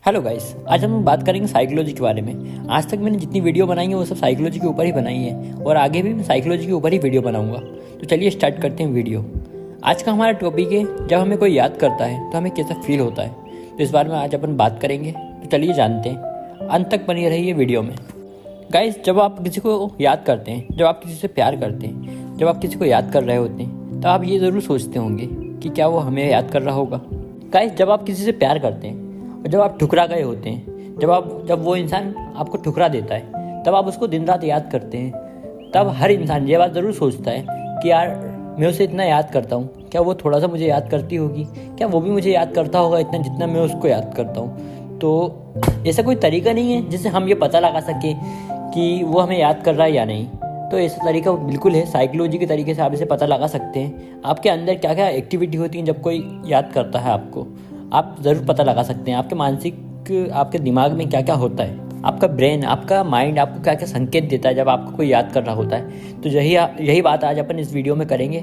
Hello guys, आज हम बात करेंगे साइकोलॉजी के बारे में। आज तक मैंने जितनी वीडियो बनाई है वो सब साइकोलॉजी के ऊपर ही बनाई है और आगे भी मैं साइकोलॉजी के ऊपर ही वीडियो बनाऊंगा। तो चलिए स्टार्ट करते हैं वीडियो। आज का हमारा टॉपिक है, जब हमें कोई याद करता है तो हमें कैसा फील होता है। तो इस बारे में आज अपन बात करेंगे। तो चलिए जानते हैं, अंत तक बनी रहिए वीडियो में। गाइस, जब आप किसी को याद करते हैं, जब आप किसी से प्यार करते हैं, जब आप किसी को याद कर रहे होते हैं, तो आप ये ज़रूर सोचते होंगे कि क्या वो हमें याद कर रहा होगा। गाइस, जब आप किसी से प्यार करते हैं और जब आप ठुकरा गए होते हैं, जब वो इंसान आपको ठुकरा देता है, तब आप उसको दिन रात याद करते हैं। तब हर इंसान ये बात ज़रूर सोचता है कि यार, मैं उसे इतना याद करता हूँ, क्या वो थोड़ा सा मुझे याद करती होगी, क्या वो भी मुझे याद करता होगा इतना जितना मैं उसको याद करता हूँ। तो ऐसा कोई तरीका नहीं है जिससे हम ये पता लगा सकें कि वो हमें याद कर रहा है या नहीं। तो ऐसा तरीका बिल्कुल है, साइकोलॉजी के तरीके से आप इसे पता लगा सकते हैं। आपके अंदर क्या क्या एक्टिविटी होती है जब कोई याद करता है आपको, आप ज़रूर पता लगा सकते हैं। आपके दिमाग में क्या क्या होता है, आपका ब्रेन, आपका माइंड आपको क्या क्या संकेत देता है जब आपको कोई याद कर रहा होता है। तो यही बात आज अपन इस वीडियो में करेंगे।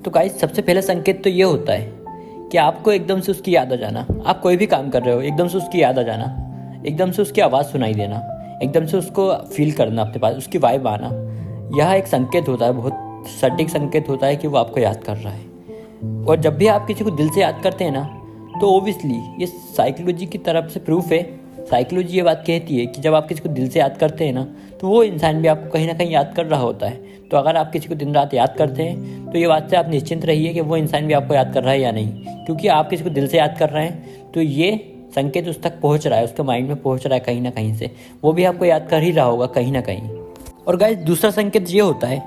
तो गाइस, सबसे पहला संकेत तो ये होता है कि आपको एकदम से उसकी याद आ जाना। आप कोई भी काम कर रहे हो, एकदम से उसकी याद आ जाना, एकदम से उसकी आवाज़ सुनाई देना, एकदम से उसको फील करना, अपने पास उसकी वाइब आना। यह एक संकेत होता है, बहुत सटीक संकेत होता है कि वो आपको याद कर रहा है। और जब भी आप किसी को दिल से याद करते हैं ना, तो ओबियसली ये साइकोलॉजी की तरफ से प्रूफ है। साइकोलॉजी ये बात कहती है कि जब आप किसी को दिल से याद करते हैं ना, तो वो इंसान भी आपको कहीं ना कहीं याद कर रहा होता है। तो अगर आप किसी को दिन रात याद करते हैं तो ये बात से आप निश्चिंत रहिए कि वो इंसान भी आपको याद कर रहा है या नहीं। क्योंकि आप किसी को दिल से याद कर रहे हैं तो ये संकेत उस तक पहुँच रहा है, उसके माइंड में पहुँच रहा है कहीं ना कहीं से। वो भी आपको याद कर ही रहा होगा कहीं ना कहीं। और गाइस, दूसरा संकेत ये होता है,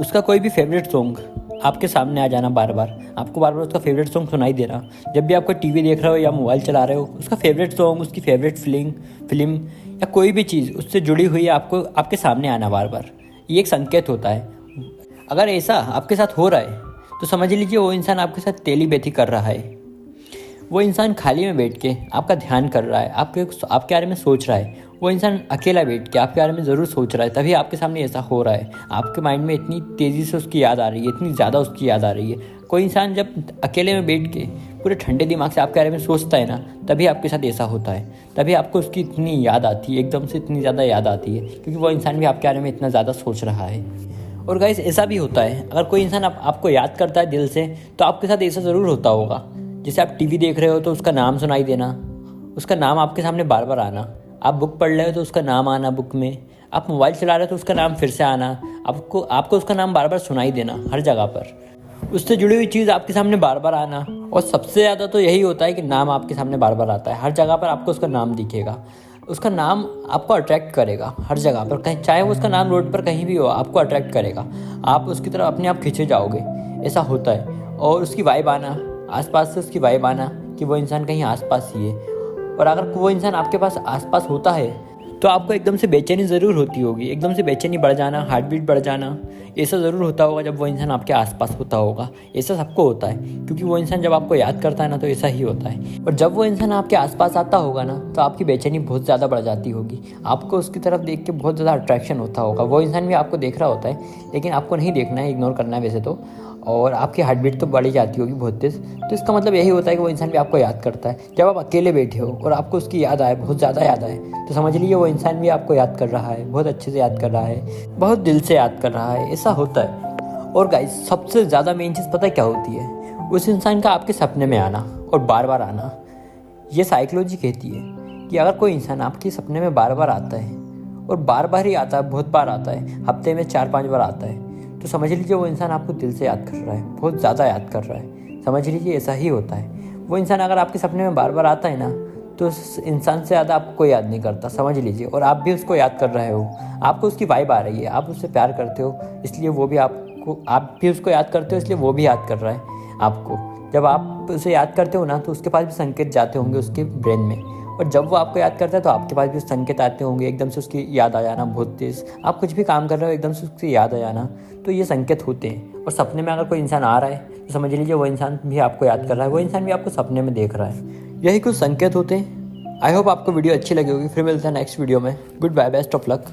उसका कोई भी फेवरेट सॉन्ग आपके सामने आ जाना, बार बार आपको बार बार उसका फेवरेट सॉन्ग सुनाई दे रहा। जब भी आपको टीवी देख रहे हो या मोबाइल चला रहे हो, उसका फेवरेट सॉन्ग, उसकी फेवरेट फिल्म या कोई भी चीज़ उससे जुड़ी हुई आपको आपके सामने आना बार बार, ये एक संकेत होता है। अगर ऐसा आपके साथ हो रहा है तो समझ लीजिए वो इंसान आपके साथ टेलीपैथी कर रहा है। वो इंसान खाली में बैठ के आपका ध्यान कर रहा है, आपके बारे में सोच रहा है। वो इंसान अकेला बैठ के आपके बारे में ज़रूर सोच रहा है, तभी आपके सामने ऐसा हो रहा है। आपके माइंड में इतनी तेज़ी से उसकी याद आ रही है, इतनी ज़्यादा उसकी याद आ रही है। कोई इंसान जब अकेले में बैठ के पूरे ठंडे दिमाग से आपके बारे में सोचता है ना, तभी आपके साथ ऐसा होता है। तभी आपको उसकी इतनी याद आती है, एकदम से इतनी ज़्यादा याद आती है, क्योंकि वो इंसान भी आपके बारे में इतना ज़्यादा सोच रहा है। और गाइस, ऐसा भी होता है, अगर कोई इंसान आपको याद करता है दिल से, तो आपके साथ ऐसा ज़रूर होता होगा। जैसे आप टीवी देख रहे हो तो उसका नाम सुनाई देना, उसका नाम आपके सामने बार बार आना। आप बुक पढ़ रहे हो तो उसका नाम आना बुक में। आप मोबाइल चला रहे हो तो उसका नाम फिर से आना। आपको उसका नाम बार बार सुनाई देना हर जगह पर, उससे जुड़ी हुई चीज़ आपके सामने बार बार आना। और सबसे ज़्यादा तो यही होता है कि नाम आपके सामने बार बार आता है, हर जगह पर आपको उसका नाम दिखेगा। उसका नाम आपको अट्रैक्ट करेगा हर जगह पर, कहीं चाहे वो उसका नाम रोड पर कहीं भी हो, आपको अट्रैक्ट करेगा। आप उसकी तरफ अपने आप खींचे जाओगे, ऐसा होता है। और उसकी वाइब आना, आसपास से उसकी वाइब आना कि वो इंसान कहीं आसपास ही है। और अगर वो इंसान आपके पास आसपास होता है तो आपको एकदम से बेचैनी ज़रूर होती होगी, एकदम से बेचैनी बढ़ जाना, हार्ट बीट बढ़ जाना, ऐसा ज़रूर होता होगा जब वो इंसान आपके आसपास होता होगा। ऐसा सबको होता है, क्योंकि वो इंसान जब आपको याद करता है ना, तो ऐसा ही होता है। और जब वो इंसान आपके आसपास आता होगा ना, तो आपकी बेचैनी बहुत ज़्यादा बढ़ जाती होगी। आपको उसकी तरफ देख के बहुत ज़्यादा अट्रैक्शन होता होगा। वो इंसान भी आपको देख रहा होता है, लेकिन आपको नहीं देखना है, इग्नोर करना है वैसे तो। और आपकी हार्ट बीट तो बढ़ी जाती होगी बहुत तेज़। तो इसका मतलब यही होता है कि वो इंसान भी आपको याद करता है। जब आप अकेले बैठे हो और आपको उसकी याद आए, बहुत ज़्यादा याद आए, तो समझ लीजिए वो इंसान भी आपको याद कर रहा है, बहुत अच्छे से याद कर रहा है, बहुत दिल से याद कर रहा है। ऐसा होता है। और गाइस, सबसे ज़्यादा मेन चीज़ पता है क्या होती है? उस इंसान का आपके सपने में आना और बार बार आना। ये साइकोलॉजी कहती है कि अगर कोई इंसान आपके सपने में बार बार आता है, और बार बार ही आता है, बहुत बार आता है, हफ्ते में 4-5 बार आता है, तो समझ लीजिए वो इंसान आपको दिल से याद कर रहा है, बहुत ज़्यादा याद कर रहा है। समझ लीजिए ऐसा ही होता है। वो इंसान अगर आपके सपने में बार बार आता है ना, तो उस इंसान से ज़्यादा आपको कोई याद नहीं करता, समझ लीजिए। और आप भी उसको याद कर रहे हो, आपको उसकी वाइब आ रही है, आप उससे प्यार करते हो, इसलिए वो भी आप भी उसको याद करते हो, इसलिए वो भी याद कर रहा है आपको। जब आप उसे याद करते हो ना, तो उसके पास भी संकेत जाते होंगे उसके ब्रेन में। और जब वो आपको याद करता है तो आपके पास भी संकेत आते होंगे, एकदम से उसकी याद आ जाना बहुत तेज़। आप कुछ भी काम कर रहे हो, एकदम से उसकी याद आ जाना, तो ये संकेत होते हैं। और सपने में अगर कोई इंसान आ रहा है तो समझ लीजिए वो इंसान भी आपको याद कर रहा है, वो इंसान भी आपको सपने में देख रहा है। यही कुछ संकेत होते हैं। आई होप आपको वीडियो अच्छी लगी होगी। फिर मिलते हैं नेक्स्ट वीडियो में। Good bye, best of luck.